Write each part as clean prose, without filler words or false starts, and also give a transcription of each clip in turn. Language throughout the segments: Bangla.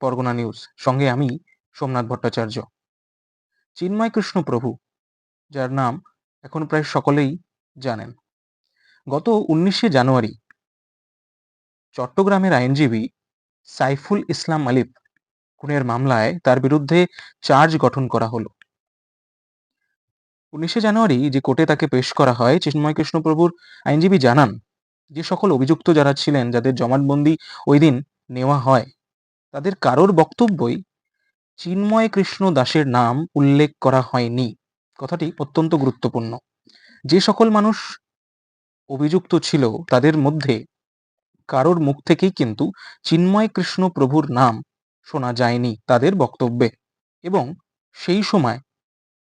পরগনা নিউজ, সঙ্গে আমি সোমনাথ ভট্টাচার্য। চিন্ময় কৃষ্ণ প্রভু, যার নাম এখন প্রায় সকলেই জানেন, গত 19শে জানুয়ারি চট্টগ্রামের আইনজীবী সাইফুল ইসলাম আলিফ খুনের মামলায় তার বিরুদ্ধে চার্জ গঠন করা হলো। 19শে জানুয়ারি যে কোর্টে তাকে পেশ করা হয়, চিন্ময় কৃষ্ণ প্রভুর আইনজীবী জানান, যে সকল অভিযুক্ত যারা ছিলেন, যাদের জমানবন্দি ওই দিন নেওয়া হয়, তাদের কারোর বক্তব্যই চিন্ময় কৃষ্ণ দাসের নাম উল্লেখ করা হয়নি। কথাটি অত্যন্ত গুরুত্বপূর্ণ। যে সকল মানুষ অভিযুক্ত ছিল, তাদের মধ্যে কারোর মুখ থেকেই কিন্তু চিন্ময় কৃষ্ণ প্রভুর নাম শোনা যায়নি তাদের বক্তব্যে, এবং সেই সময়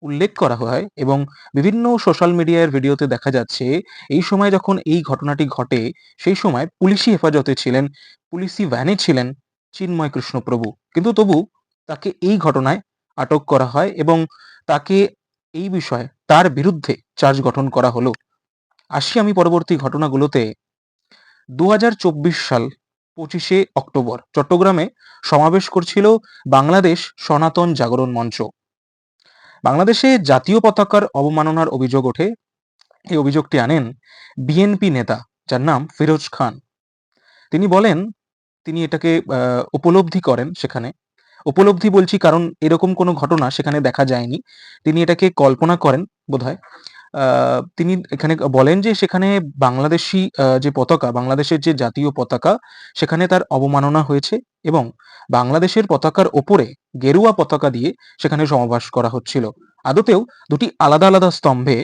উল্লেখ করা হয় এবং বিভিন্ন সোশ্যাল মিডিয়ার ভিডিওতে দেখা যাচ্ছে, এই সময় যখন এই ঘটনাটি ঘটে, সেই সময় পুলিশি হেফাজতে ছিলেন, পুলিশি ভ্যানে ছিলেন চিন্ময় কৃষ্ণ প্রভু, কিন্তু তবু তাকে এই ঘটনায় আটক করা হয় এবং তাকে এই বিষয়ে তার বিরুদ্ধে চার্জ গঠন করা হলো। আসি আমি পরবর্তী ঘটনাগুলোতে। 2024 সাল 25শে অক্টোবর চট্টগ্রামে সমাবেশ করছিল বাংলাদেশ সনাতন জাগরণ মঞ্চ। বাংলাদেশে জাতীয় পতাকার অবমাননার অভিযোগ ওঠে। এই অভিযোগটি আনেন বিএনপি নেতা, যার নাম ফিরোজ খান। তিনি বলেন, তিনি এটাকে উপলব্ধি করেন সেখানে। উপলব্ধি বলছি কারণ এরকম কোনো ঘটনা সেখানে দেখা যায়নি। তিনি এটাকে কল্পনা করেন বোধহয়। তিনি এখানে বলেন যে সেখানে বাংলাদেশী যে পতাকা, বাংলাদেশের যে জাতীয় পতাকা, সেখানে তার অবমাননা হয়েছে এবং বাংলাদেশের পতাকার ওপরে গেরুয়া পতাকা দিয়ে সেখানে সমাবেশ করা হচ্ছিল। আদতেও দুটি আলাদা আলাদা স্তম্ভে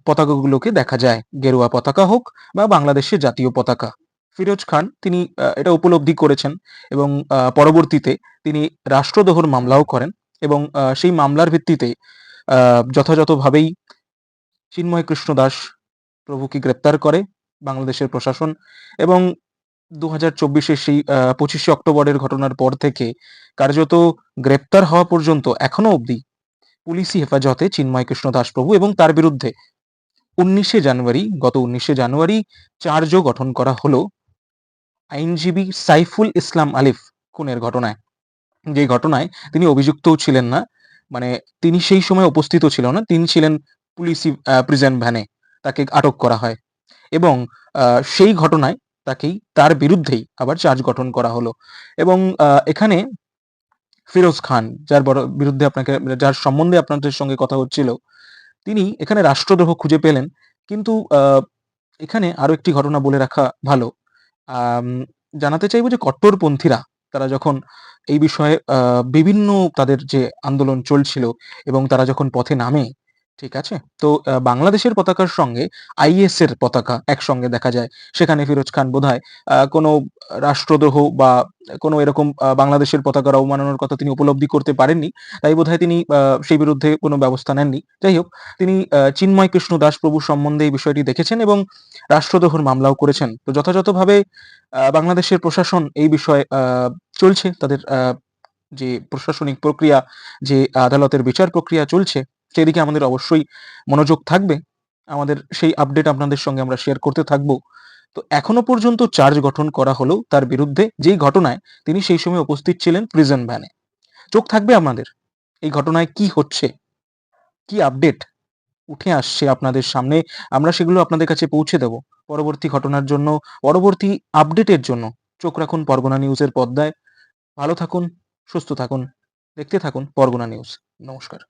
পতাকাগুলোকে দেখা যায়, গেরুয়া পতাকা হোক বা বাংলাদেশের জাতীয় পতাকা। ফিরোজ খান তিনি এটা উপলব্ধি করেছেন এবং পরবর্তীতে তিনি রাষ্ট্রদ্রোহের মামলাও করেন এবং সেই মামলার ভিত্তিতে যথাযথভাবেই চিন্ময় কৃষ্ণ দাস প্রভুকে গ্রেপ্তার করে বাংলাদেশের প্রশাসন এবং 2024-এর সেই 25শে অক্টোবরের ঘটনার পর থেকে কার্যত গ্রেপ্তার হওয়া পর্যন্ত এখনো অবধি পুলিশি হেফাজতে চিন্ময় কৃষ্ণ দাস প্রভু, এবং তার বিরুদ্ধে 19শে জানুয়ারি চার্জও গঠন করা হলো আইনজীবী সাইফুল ইসলাম আলিফ খুনের ঘটনায়। যে ঘটনায় তিনি অভিযুক্তও ছিলেন না, মানে তিনি সেই সময় উপস্থিত ছিল না, তিনি ছিলেন পুলিশি প্রিজন ভ্যানে, তাকে আটক করা হয় এবং সেই ঘটনায় তার বিরুদ্ধেই আবার চার্জ গঠন করা হলো। এবং এখানে ফিরোজ খান, যার সম্বন্ধে আপনাদের সঙ্গে কথা হচ্ছিল, তিনি এখানে রাষ্ট্রদ্রোহ খুঁজে পেলেন। কিন্তু এখানে আরো একটি ঘটনা বলে রাখা ভালো। জানাতে চাইবো যে কট্টরপন্থীরা তারা যখন এই বিষয়ে বিভিন্ন তাদের যে আন্দোলন চলছিল এবং তারা যখন পথে নামে, ঠিক আছে, তো বাংলাদেশের পতাকার সঙ্গে আইএস এর পতাকা একসঙ্গে দেখা যায়। সেখানে ফিরোজ খান বোধহয় কোনো রাষ্ট্রদ্রোহ বা কোনো এরকম বাংলাদেশের পতাকার অবমাননার কথা তিনি উপলব্ধি করতে পারেননি, তাই বোধহয় তিনি সেই বিরুদ্ধে কোনো ব্যবস্থা নেননি। যাই হোক, তিনি চিন্ময় কৃষ্ণ দাস প্রভু সম্বন্ধে এই বিষয়টি দেখেছেন এবং রাষ্ট্রদ্রোহের মামলাও করেছেন। তো যথাযথভাবে বাংলাদেশের প্রশাসন এই বিষয়ে চলছে তাদের যে প্রশাসনিক প্রক্রিয়া, যে আদালতের বিচার প্রক্রিয়া চলছে, সেদিকে আমাদের অবশ্যই মনোযোগ থাকবে। আমাদের সেই আপডেট আপনাদের সঙ্গে আমরা শেয়ার করতে থাকবো। তো এখনো পর্যন্ত চার্জ গঠন করা হলো তার বিরুদ্ধে, যেই ঘটনায় তিনি সেই সময় উপস্থিত ছিলেন প্রিজন ভ্যানে। চোখ থাকবে আমাদের এই ঘটনায় কি হচ্ছে, কি আপডেট উঠে আসছে আপনাদের সামনে, আমরা সেগুলো আপনাদের কাছে পৌঁছে দেব। পরবর্তী ঘটনার জন্য, পরবর্তী আপডেটের জন্য চোখ রাখুন পরগনা নিউজের পর্দায়। ভালো থাকুন, সুস্থ থাকুন, দেখতে থাকুন পরগনা নিউজ। নমস্কার।